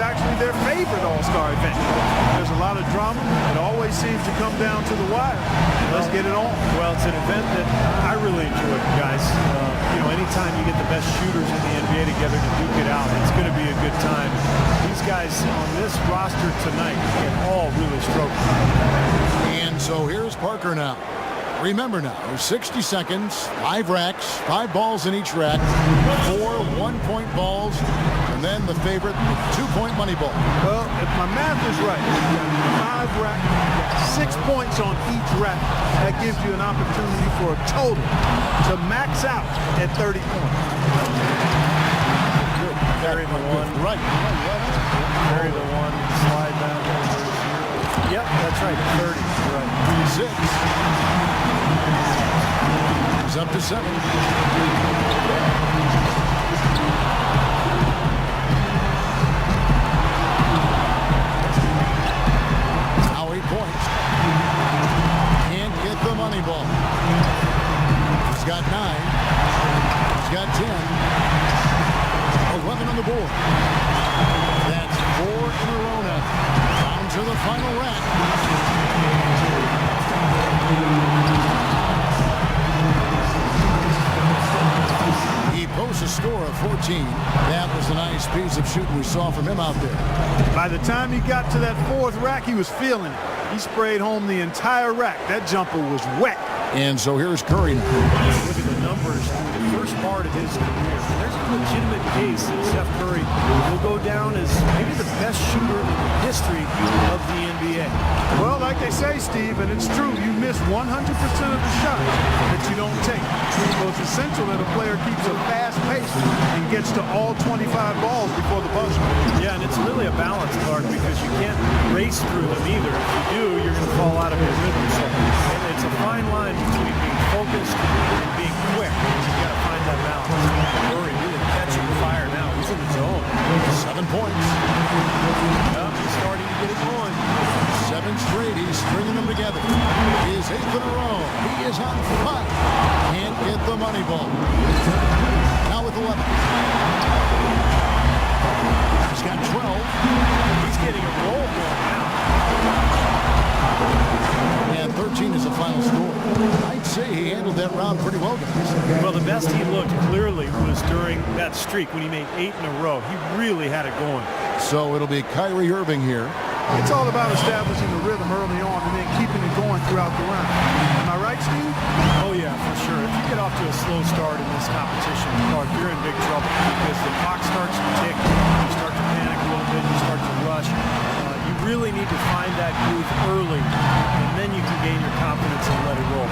actually their favorite All-Star event. There's a lot of drama. It always seems to come down to the wire. Let's get it on. Well, it's an event that I really enjoy, guys. You know, anytime you get the best shooters in the NBA together to duke it out, it's going to be a good time. These guys on this roster tonight can all really stroke. And so here's Parker now. Remember now, 60 seconds, 5 racks, 5 balls in each rack, 4 one-point balls, and then the favorite 2-point money ball. Well, if my math is right, you got 5 racks, 6 points on each rack. That gives you an opportunity for a total to max out at 30 points. Carry the one. Right. Carry the one, slide down. Yep, that's right, 30. Right. 6. He's up to 7. Now 8 points. Can't get the money ball. He's got 9. He's got 10. 11 on the board. That's 4 in a row now. Down to the final rack. He posts a score of 14. That was a nice piece of shooting we saw from him out there. By the time he got to that 4th rack, he was feeling it. He sprayed home the entire rack. That jumper was wet. And so here's Curry now. Look at the numbers through the first part of his career. There's a legitimate case that Steph Curry will go down as maybe the best shooter in the history of the NBA. Well, like they say, Steve, and it's true, you miss 100% of the shots that you don't take. So it's essential that a player keeps a fast pace and gets to all 25 balls before the buzzer. Yeah, and it's really a balance, Clark, because you can't race through them either. If you do, you're going to fall out of your rhythm. So it's a fine line between being focused and being quick. You've got to find that balance. Curry really catching fire now. He's in the zone. 7 points. Yep, he's starting to get it going. 7 straight. He's stringing them together. His 8th in a row. He is on fire. Can't get the money ball. Now with 11. He's got 12. He's getting a roll going now. And 13 is the final score. I'd say he handled that round pretty well, guys. Well, the best he looked clearly was during that streak when he made 8 in a row. He really had it going. So it'll be Kyrie Irving here. It's all about establishing the rhythm early on and then keeping it going throughout the round. Am I right, Steve? Oh, yeah, for sure. If you get off to a slow start in this competition, Clark, you're in big trouble because the clock starts to tick. You start to panic a little bit. You start to rush. You really need to find that groove early, and then you can gain your confidence and let it roll.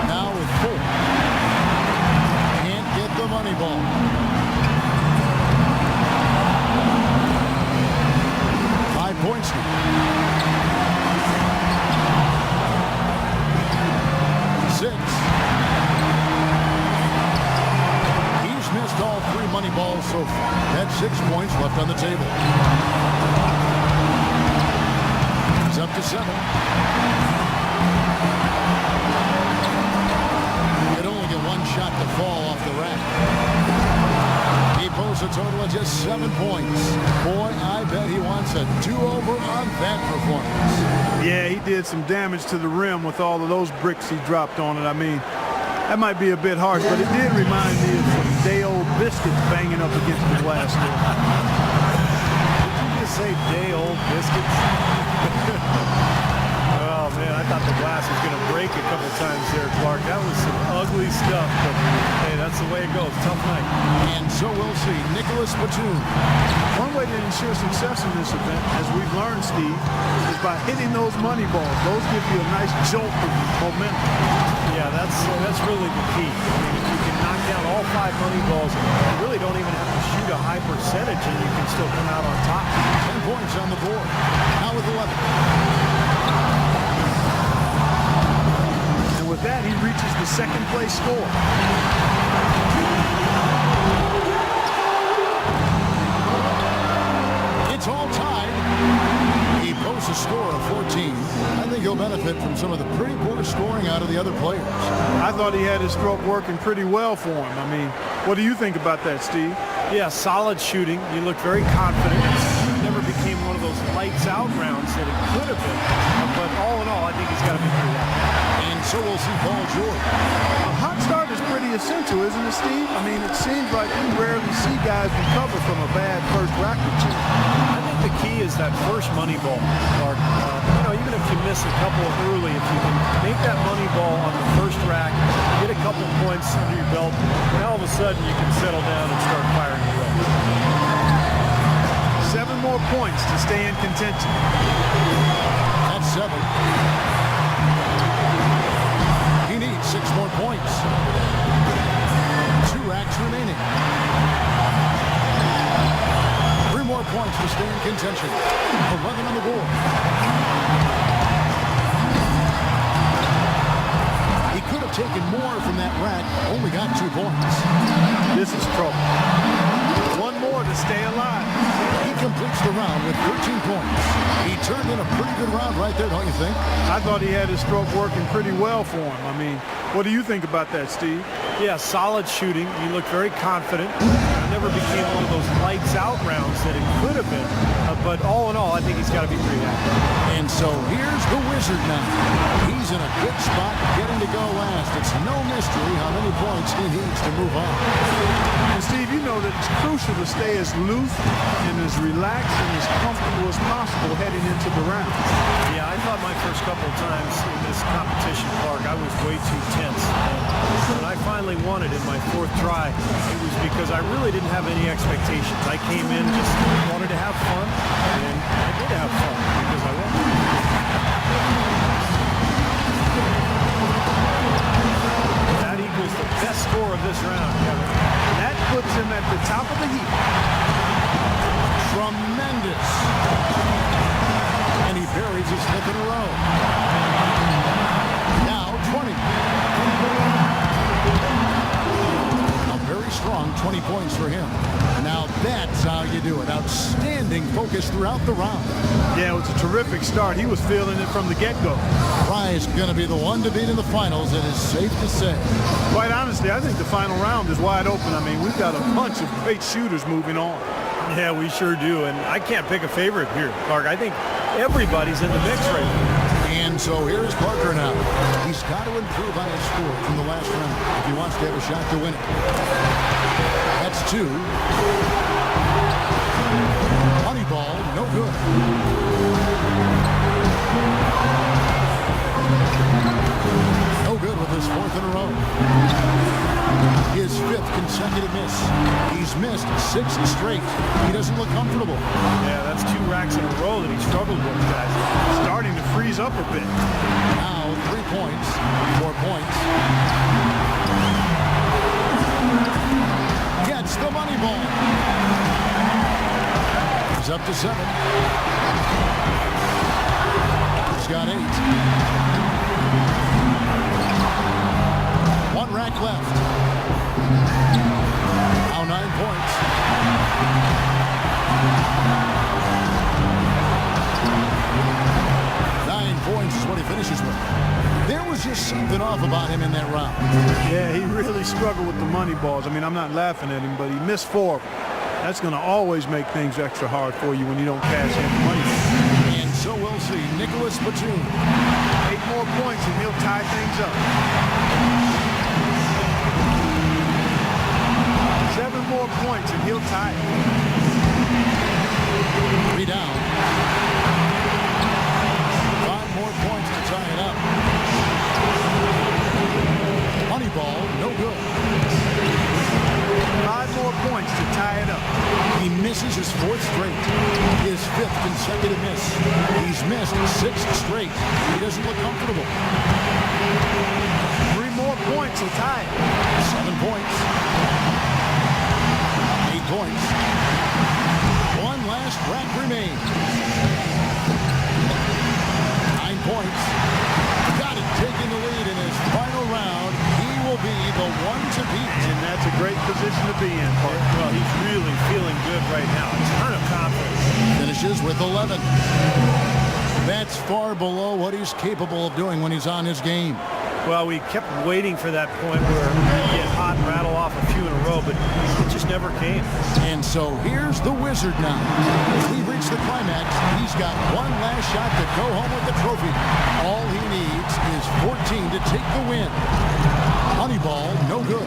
Now with 4. Can't get the money ball. 5 points now. 6. He's missed all 3 money balls so far. That's 6 points left on the table. He's up to 7. Could only get 1 shot to fall off the rack. He posts a total of just 7 points. Boy, I bet he wants a do-over on that performance. Yeah, he did some damage to the rim with all of those bricks he dropped on it. I mean, that might be a bit harsh, but it did remind me of some day-old biscuits banging up against the glass there. Did you just say day-old biscuits? Oh, man, I thought the glass was going to break a couple times there, Clark. That was some ugly stuff, but, hey, that's the way it goes. Tough night. And so we'll see Nicholas Batum. One way to ensure success in this event, as we've learned, Steve, is by hitting those money balls. Those give you a nice jolt of momentum. Yeah, that's really the key. I mean, if you can knock down all 5 money balls, you really don't even have to shoot a high percentage, and you can still come out on top. 10 points on the board. Now with 11. And with that, he reaches the second place score. It's all tied. He posts a score of 14. I think he'll benefit from some of the pretty poor scoring out of the other players. I thought he had his stroke working pretty well for him. I mean, what do you think about that, Steve? Yeah, solid shooting. He looked very confident. It never became one of those lights out rounds that it could have been. But all in all, I think he's got to be pretty happy. And so we'll see Paul George. A hot start is pretty essential, isn't it, Steve? I mean, it seems like we rarely see guys recover from a bad first rack or two. I think the key is that first money ball, Clark. Even if you miss a couple early, if you can make that money ball on the first rack, get a couple points under your belt, and all of a sudden you can settle down and start firing away. 7 more points to stay in contention. That's 7. He needs 6 more points. 2 racks remaining. 3 more points to stay in contention. 11 on the board. He could have taken more from that rack. Only got 2 points. This is trouble. 1 more to stay alive. He completes the round with 13 points. He turned in a pretty good round right there, don't you think? I thought he had his stroke working pretty well for him. I mean, what do you think about that, Steve? Yeah, solid shooting. He looked very confident. It never became one of those lights out rounds that it could have been. But all in all, I think he's got to be pretty happy. And so here's the Wizard now. He's in a good spot getting to go last. It's no mystery how many points he needs to move on. And Steve, you know that it's crucial to stay as loose and as relaxed and as comfortable as possible heading into the round. Yeah, I thought my first couple of times in this competition, Clark, I was way too tense. And when I finally won it in my 4th try, it was because I really didn't have any expectations. I came in just wanted to have fun, and I did have fun because I won. That equals the best score of this round, Kevin. That puts him at the top of the heap. Tremendous. And he buries his 5th in a row. Now 20. A very strong 20 points for him. Now that's how you do it. Outstanding focus throughout the round. Yeah, it was a terrific start. He was feeling it from the get-go. Fry's going to be the one to beat in the finals, it is safe to say. Quite honestly, I think the final round is wide open. I mean, we've got a bunch of great shooters moving on. Yeah, we sure do. And I can't pick a favorite here, Clark. I think everybody's in the mix right now. And so here's Parker now. He's got to improve on his score from the last round if he wants to have a shot to win it. That's 2. Money ball, no good. No good with his 4th in a row. His 5th consecutive miss. He's missed 6 straight. He doesn't look comfortable. Yeah, that's 2 racks in a row that he struggled with, guys. Starting to freeze up a bit. Now 3 points. 4 points. Gets the money ball. He's up to 7. He's got 8. 1 rack left. Now 9 points. Is what he finishes with. There was just something off about him in that round. Yeah, he really struggled with the money balls. I mean, I'm not laughing at him, but he missed 4 of them. That's going to always make things extra hard for you when you don't cash in the money. And so we'll see Nicholas Batum. 8 more points and he'll tie things up. 7 more points and he'll tie it. 3 down. 5 more points to tie it up. Money ball, no good. 5 more points to tie it up. He misses his 4th straight. His 5th consecutive miss. He's missed 6 straight. He doesn't look comfortable. 3 more points will tie it. 7 points. 8 points. 1 last rack remains. 9 points. Got it, taking the lead in his final round. He will be the one to beat. And that's a great position to be in, Park. Well, he's really feeling good right now. A ton of confidence. Finishes with 11. That's far below what he's capable of doing when he's on his game. Well, we kept waiting for that point where he'd get hot and rattle off a few in a row, but it just never came. And so here's the Wizard now. As we reach the climax, he's got one last shot to go home with the trophy. All he needs is 14 to take the win. Honeyball, no good.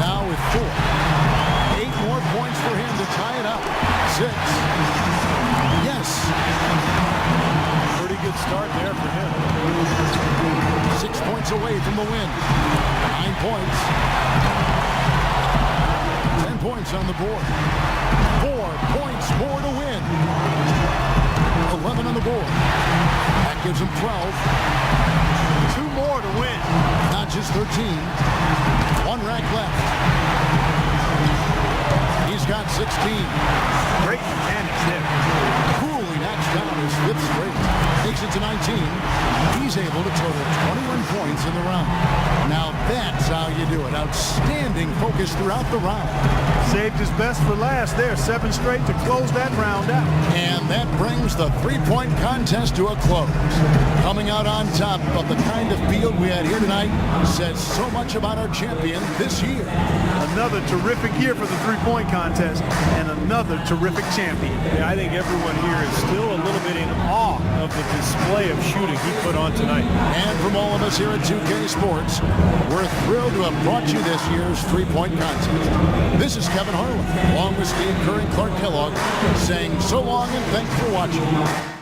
Now with 4. 8 more points for him to tie it up. 6. Yes. Pretty good start there for him. 6 points away from the win. 9 points. 10 points on the board. 4 points more to win. 11 on the board. That gives him 12. 2 more to win. Not just 13. 1 rack left. He's got 16. Great mechanics there. Coolly knocks down his 5th straight. Takes it to 19. He's able to total 21 points in the round. Now that's how you do it. Outstanding focus throughout the round. Saved his best for last there. 7 straight to close that round out. And that brings the three-point contest to a close. Coming out on top of the kind of field we had here tonight says so much about our champion this year. Another terrific year for the three-point contest and another terrific champion. Yeah, I think everyone here is still a little bit in awe of the display of shooting he put on tonight. And from all of us here at 2K Sports, we're thrilled to have brought you this year's three-point contest. This is Kevin Harlan, along with Steve Kerr and Clark Kellogg, saying so long and thanks for watching.